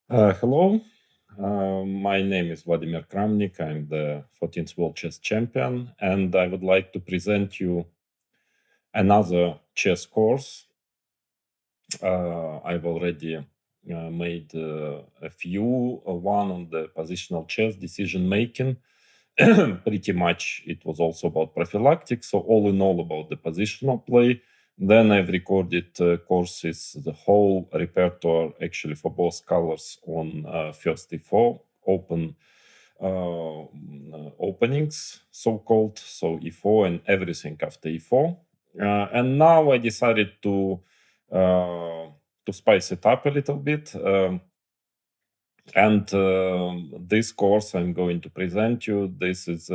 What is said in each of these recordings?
Hello, my name is Vladimir Kramnik. I'm the 14th World Chess Champion, and I would like to present you another chess course. I've already made a few, one on the positional chess decision making. Pretty much it was also about prophylactic, so all in all about the positional play. Then I've recorded courses, the whole repertoire actually for both colors on first e4 open openings, so-called, so e4 and everything after e4. And now I decided to spice it up a little bit. And this course I'm going to present you. This is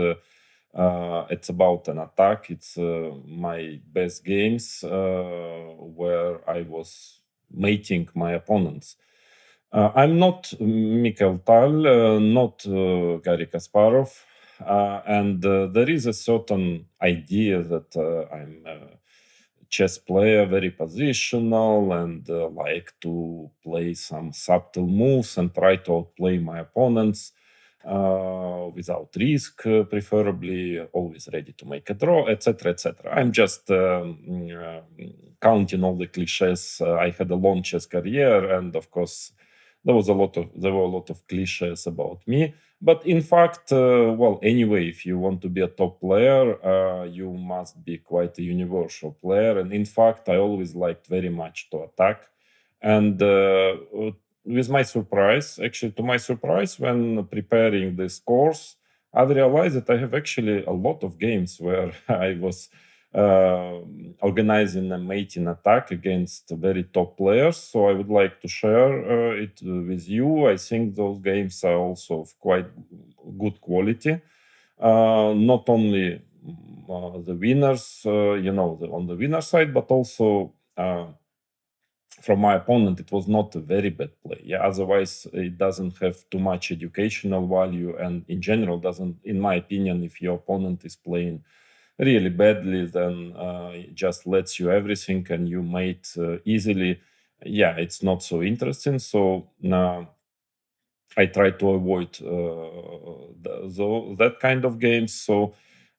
it's about an attack. It's my best games where I was mating my opponents. I'm not Mikhail Tal, not Garry Kasparov, and there is a certain idea that I'm a chess player, very positional, and like to play some subtle moves and try to outplay my opponents without risk, preferably always ready to make a draw, etc., etc. I'm just counting all the cliches. I had a long chess career, and of course, there were a lot of cliches about me. But in fact, well, anyway, if you want to be a top player, you must be quite a universal player. And in fact, I always liked very much to attack. And with my surprise, actually, to my surprise, when preparing this course, I realized that I have actually a lot of games where I was uh, organizing a mating attack against very top players. So I would like to share it with you. I think those games are also of quite good quality. Not only the winners, on the winner side, but also from my opponent, it was not a very bad play. Yeah, otherwise it doesn't have too much educational value, and in general doesn't, in my opinion, if your opponent is playing really badly, then it just lets you everything and you mate easily. Yeah, it's not so interesting. So I try to avoid that kind of games. So,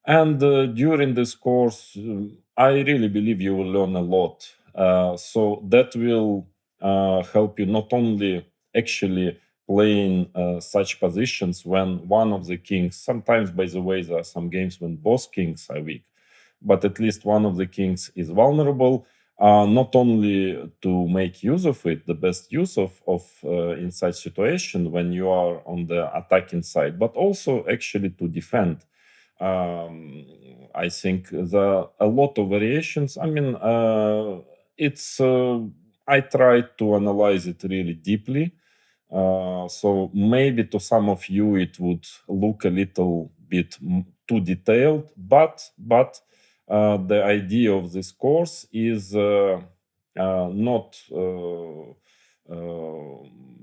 and during this course, I really believe you will learn a lot. So that will help you not only actually playing such positions when one of the kings, sometimes, by the way, there are some games when both kings are weak, but at least one of the kings is vulnerable, not only to make use of it, the best use of in such situation when you are on the attacking side, but also actually to defend. I think there are a lot of variations. I mean, it's I try to analyze it really deeply. So maybe to some of you it would look a little bit too detailed, but the idea of this course is not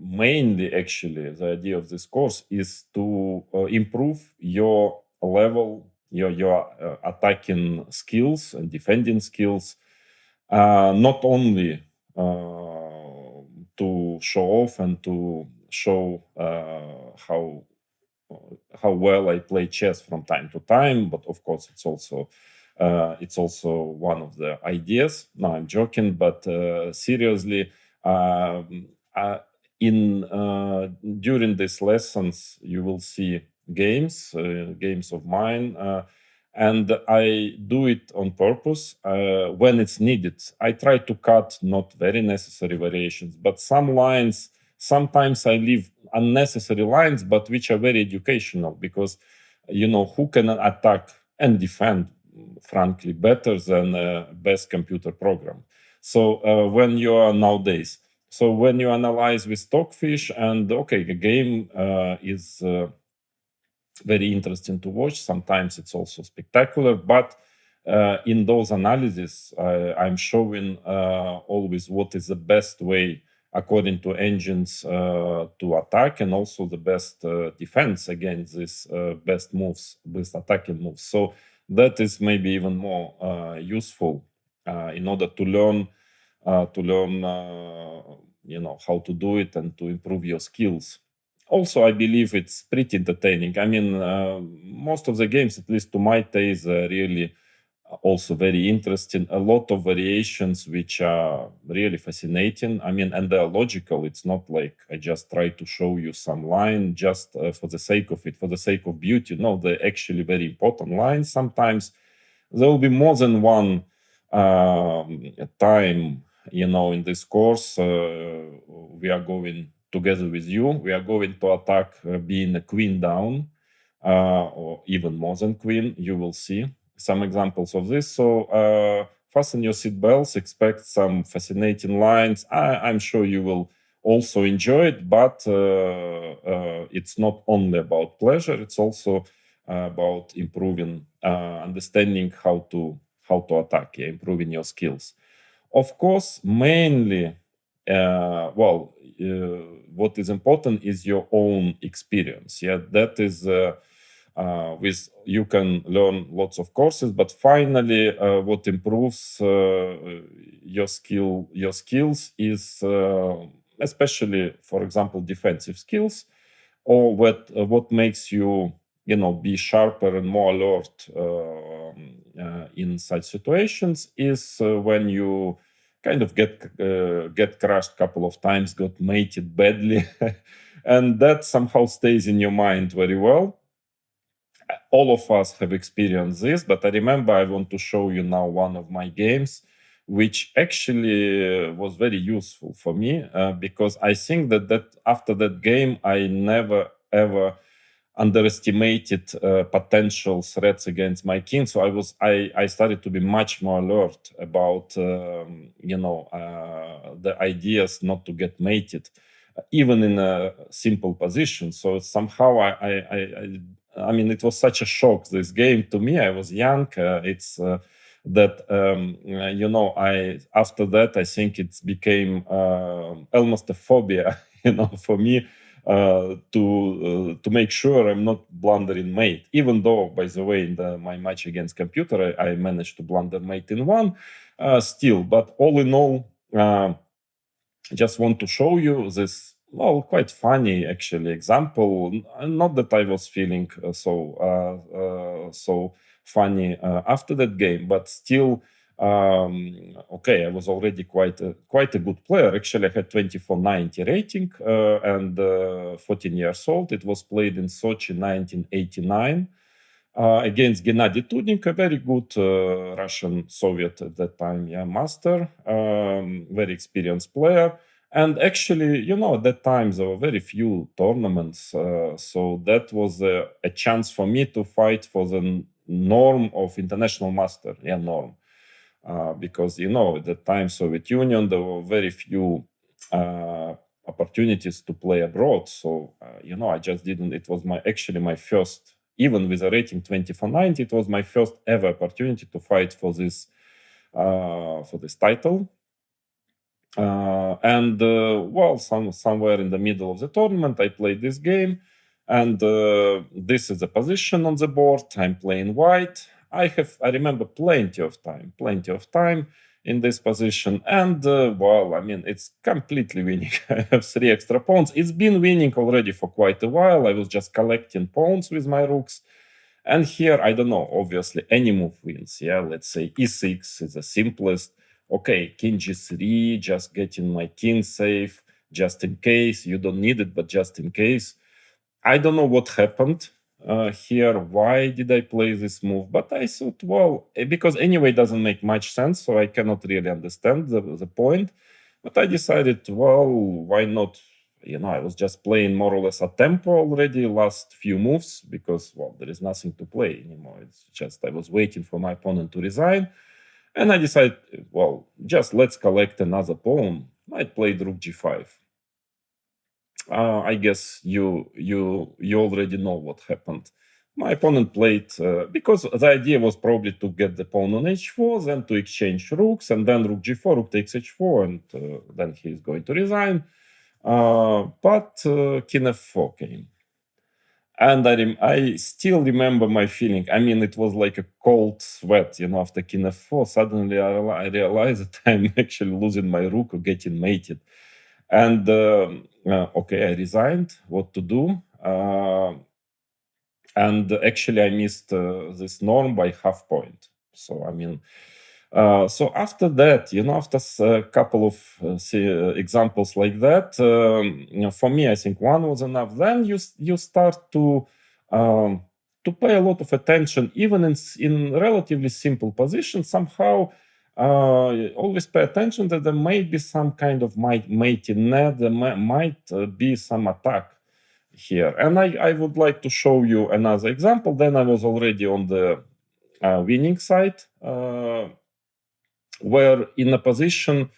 mainly, actually, the idea of this course is to improve your level, your attacking skills and defending skills, not only to show off and to show how well I play chess from time to time, but of course it's also one of the ideas. No, I'm joking, but seriously, uh, in during these lessons you will see games of mine. And I do it on purpose when it's needed. I try to cut not very necessary variations, but some lines. Sometimes I leave unnecessary lines, but which are very educational, because who can attack and defend, frankly, better than a best computer program. So when you are nowadays, so when you analyze with stockfish, and okay, the game is very interesting to watch. Sometimes it's also spectacular, but in those analyses, I'm showing always what is the best way according to engines to attack, and also the best defense against these best moves, best attacking moves. So that is maybe even more useful in order to learn how to do it and to improve your skills. Also, I believe it's pretty entertaining. I mean, most of the games, at least to my taste, are really also very interesting. A lot of variations which are really fascinating. I mean, and they're logical. It's not like I just try to show you some line just for the sake of it, for the sake of beauty. No, they're actually very important lines. Sometimes there will be more than one time, in this course, we are going together with you. We are going to attack being a queen down, or even more than queen. You will see some examples of this. So fasten your seatbelts, expect some fascinating lines. I'm sure you will also enjoy it, but it's not only about pleasure, it's also about improving, understanding how to attack, improving your skills. Of course, mainly, what is important is your own experience. Yeah, that is with you can learn lots of courses, but finally, what improves your skills is especially, for example, defensive skills, or what makes you be sharper and more alert in such situations is when you kind of get crushed a couple of times, got mated badly, and that somehow stays in your mind very well. All of us have experienced this, but I remember I want to show you now one of my games, which actually was very useful for me, because I think that after that game, I never ever underestimated potential threats against my king. So I started to be much more alert about the ideas not to get mated, even in a simple position. So somehow I mean, it was such a shock, this game, to me. I was young. It's that I after that I think it became almost a phobia, for me, to make sure I'm not blundering mate. Even though, by the way, in my match against computer, I managed to blunder mate in one, still. But all in all, just want to show you this, quite funny actually example. Not that I was feeling so funny after that game, but still, okay, I was already quite a good player. Actually, I had 2490 rating and 14 years old. It was played in Sochi, 1989. Against Gennady Tudnik, a very good Russian Soviet at that time, master, very experienced player. And actually, at that time there were very few tournaments, so that was a chance for me to fight for the norm of international master, norm, because at that time Soviet Union there were very few opportunities to play abroad. So I just didn't. It was my first. Even with a rating 2490, it was my first ever opportunity to fight for this title. Somewhere in the middle of the tournament, I played this game, and this is the position on the board. I'm playing white. I remember plenty of time in this position, and it's completely winning. I have 3 extra pawns. It's been winning already for quite a while. I was just collecting pawns with my rooks, and here, I don't know, obviously any move wins. Let's say e6 is the simplest. Okay, king g3, just getting my king safe, just in case. You don't need it, but just in case. I don't know what happened here. Why did I play this move? But I thought, because anyway, it doesn't make much sense, so I cannot really understand the point. But I decided, why not? I was just playing more or less a tempo already, last few moves, because, there is nothing to play anymore. It's just I was waiting for my opponent to resign. And I decided, just let's collect another pawn. I played rook g5. I guess you already know what happened. My opponent played, because the idea was probably to get the pawn on h4, then to exchange rooks, and then rook g4, rook takes h4, and then he's going to resign. But king f4 came. And I still remember my feeling. I mean, it was like a cold sweat, after king f4. Suddenly I realized that I'm actually losing my rook or getting mated. And okay, I resigned. What to do? And actually, I missed this norm by half point. So I mean, so after that, after a couple of examples like that, for me, I think one was enough. Then you start to pay a lot of attention, even in relatively simple positions. Somehow, always pay attention that there may be some kind of mating net. There might be some attack here, and I would like to show you another example. Then I was already on the winning side. Where in a position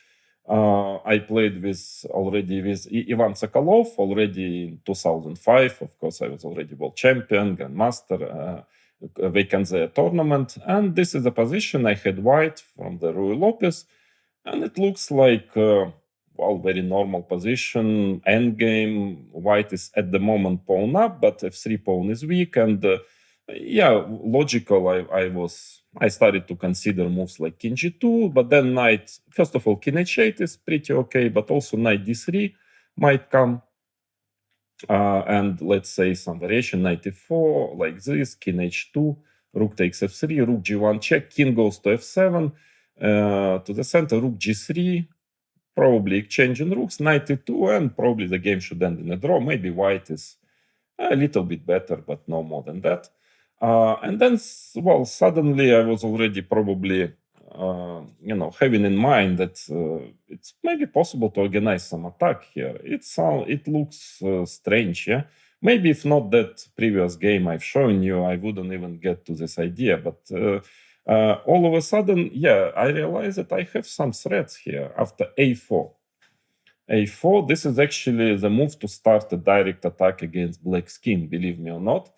I played already with Ivan Sokolov already in 2005. Of course, I was already world champion, grandmaster, Vacanze tournament. And this is a position I had white from the Rui Lopez. And it looks like, very normal position. Endgame, white is at the moment pawn up, but f3 pawn is weak. And logical. I started to consider moves like king g2, but then knight, first of all, king h8 is pretty okay, but also knight d3 might come. And let's say some variation, knight e4, like this, king h2, rook takes f3, rook g1 check, king goes to f7, to the center, rook g3, probably exchanging rooks, knight e2, and probably the game should end in a draw. Maybe white is a little bit better, but no more than that. And then, suddenly I was already probably, having in mind that it's maybe possible to organize some attack here. It looks strange, yeah. Maybe if not that previous game I've shown you, I wouldn't even get to this idea. But all of a sudden, I realized that I have some threats here after a4. a4, this is actually the move to start a direct attack against black's king, believe me or not.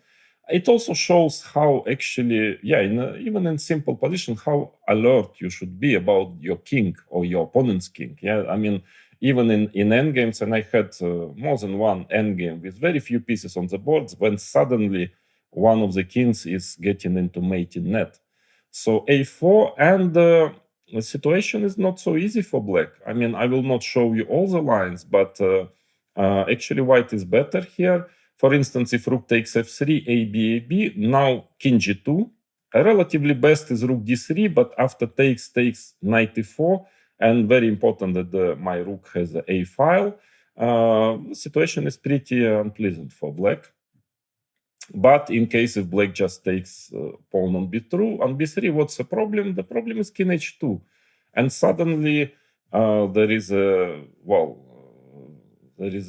It also shows how actually, even in simple position, how alert you should be about your king or your opponent's king. Yeah, I mean, even in endgames, and I had more than one endgame with very few pieces on the board, when suddenly one of the kings is getting into mating net. So a4, and the situation is not so easy for black. I mean, I will not show you all the lines, but actually white is better here. For instance, if rook takes f3, a, b, a, b, now king g2. Relatively best is rook d3, but after takes knight e4, and very important that my rook has the a file. The situation is pretty unpleasant for black. But in case if black just takes pawn on b3, what's the problem? The problem is king h2. And suddenly there is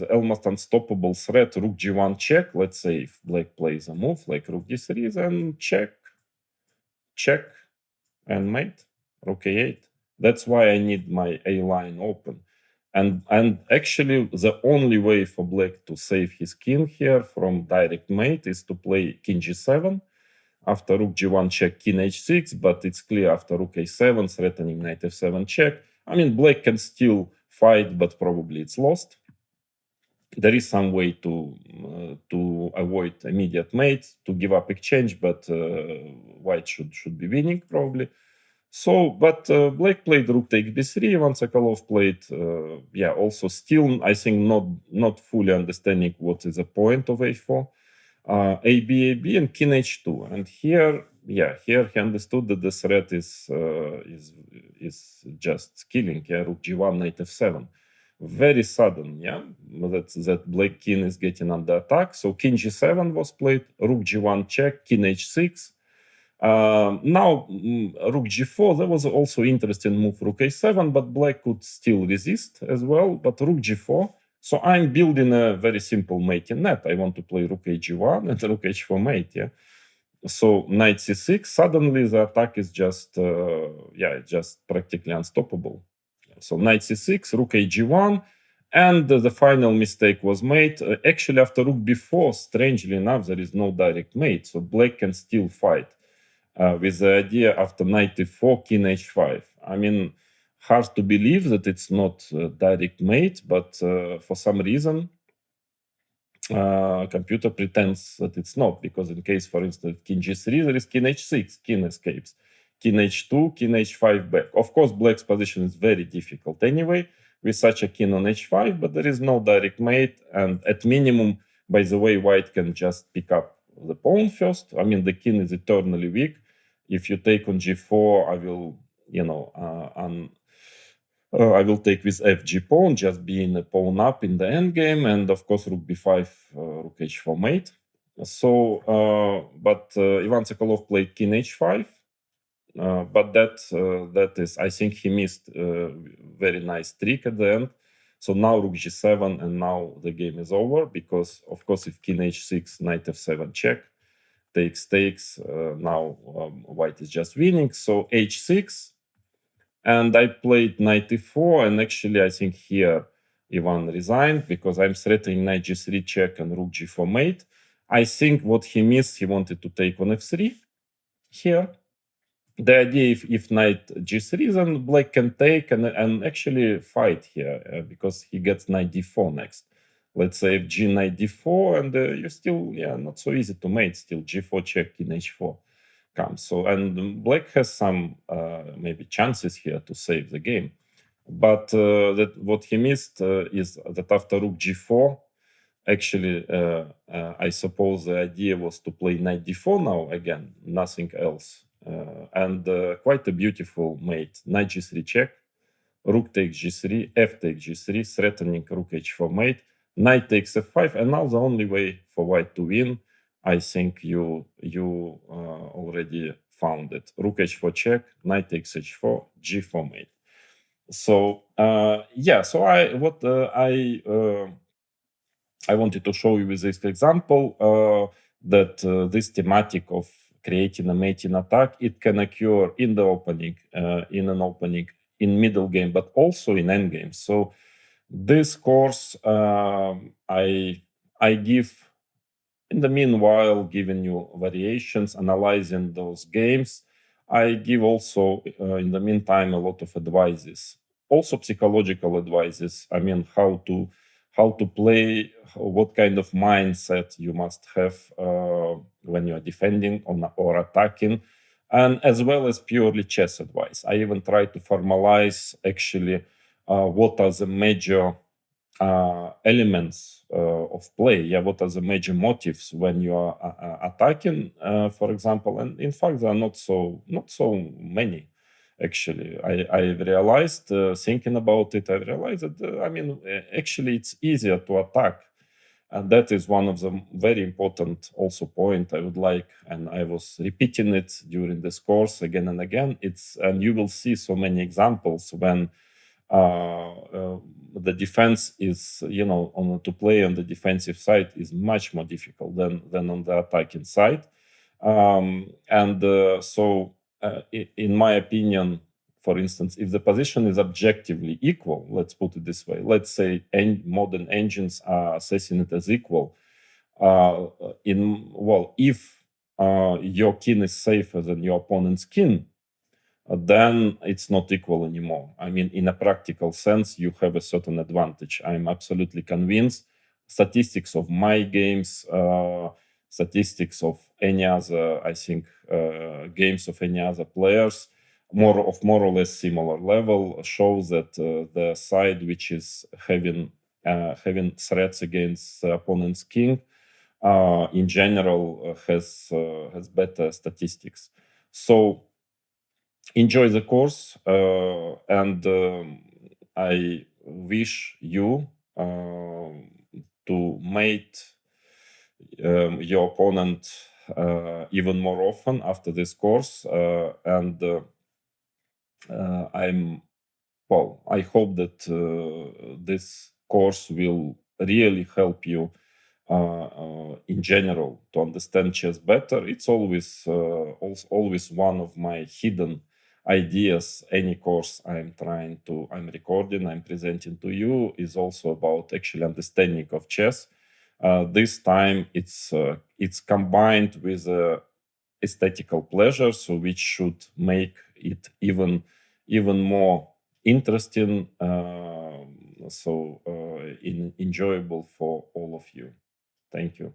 almost unstoppable threat, rook g1 check. Let's say if black plays a move like rook d3, then check, and mate, rook a8. That's why I need my a line open. And actually, the only way for black to save his king here from direct mate is to play king g7. After rook g1 check, king h6, but it's clear after rook a7, threatening knight f7 check. I mean, black can still fight, but probably it's lost. There is some way to avoid immediate mate, to give up exchange, but white should be winning probably. So, but black played rook takes b3. Ivan Sokolov played, also still, I think, not fully understanding what is the point of a4. A, b, and king h2. And here he understood that the threat is just killing. Yeah, rook g1, knight f7. Very sudden, that black king is getting under attack. So king g7 was played, rook g1 check, king h6. Now rook g4, there was also interesting move, rook a7, but black could still resist as well, but rook g4. So I'm building a very simple mating net. I want to play rook h1 and rook h4 mate, So knight c6, suddenly the attack is just practically unstoppable. So knight c6, rook h1, and the final mistake was made. Actually, after rook b4, strangely enough, there is no direct mate, so black can still fight. With the idea after knight e4, king h5. I mean, hard to believe that it's not direct mate, but for some reason, computer pretends that it's not, because in case, for instance, king g3, there is king h6, king escapes, king h2, king h5 back. Of course, black's position is very difficult anyway, with such a king on h5, but there is no direct mate. And at minimum, by the way, white can just pick up the pawn first. I mean, the king is eternally weak. If you take on g4, I will, I will take with fg pawn, just being a pawn up in the endgame, and of course rook b5, rook h4 mate. So, but Ivan Sokolov played king h5, but that is, I think he missed a very nice trick at the end. So now rook g7, and now the game is over, because of course if king h6, knight f7 check, takes, now white is just winning. So h6, and I played knight e4, and actually I think here Ivan resigned, because I'm threatening knight g3 check and rook g4 mate. I think what he missed, he wanted to take on f3 here. The idea, if knight g3, then black can take and actually fight here, because he gets knight d4 next. Let's say if g knight d4, and you're still, not so easy to mate, still g4 check, king h4 comes. So, and black has some maybe chances here to save the game. But that what he missed is that after rook g4, actually, I suppose the idea was to play knight d4 now again, nothing else. And quite a beautiful mate. Knight g3 check, rook takes g3, f takes g3, threatening rook h4 mate, knight takes f5, and now the only way for white to win, I think you already found it. Rook h4 check, knight takes h4, g4 mate. So so I wanted to show you with this example that this thematic of creating a mating attack, it can occur in the opening, in middle game, but also in endgame. So this course I give, in the meanwhile, giving you variations, analyzing those games. I give also, in the meantime, a lot of advices, also psychological advices. I mean, how to play, what kind of mindset you must have when you are defending or attacking, and as well as purely chess advice. I even try to formalize actually what are the major elements of play. What are the major motives when you are attacking, for example? And in fact, there are not so many. Actually, I've realized, thinking about it, I realized that actually it's easier to attack, and that is one of the very important also point I would like, and I was repeating it during this course again and again. And you will see so many examples when the defense is, to play on the defensive side is much more difficult than on the attacking side. In my opinion, for instance, if the position is objectively equal, let's put it this way, let's say modern engines are assessing it as equal. If your king is safer than your opponent's king, then it's not equal anymore. I mean, in a practical sense, you have a certain advantage. I'm absolutely convinced. Statistics of my games, statistics of any other, I think, games of any other players, more or less similar level, shows that the side which is having threats against the opponent's king, in general, has better statistics. So enjoy the course, and I wish you to mate your opponent even more often after this course, and I hope that this course will really help you in general to understand chess better. It's always one of my hidden ideas. Any course I'm recording, I'm presenting to you is also about actually understanding of chess. This time it's combined with aesthetical pleasure, so which should make it even more interesting, enjoyable for all of you. Thank you.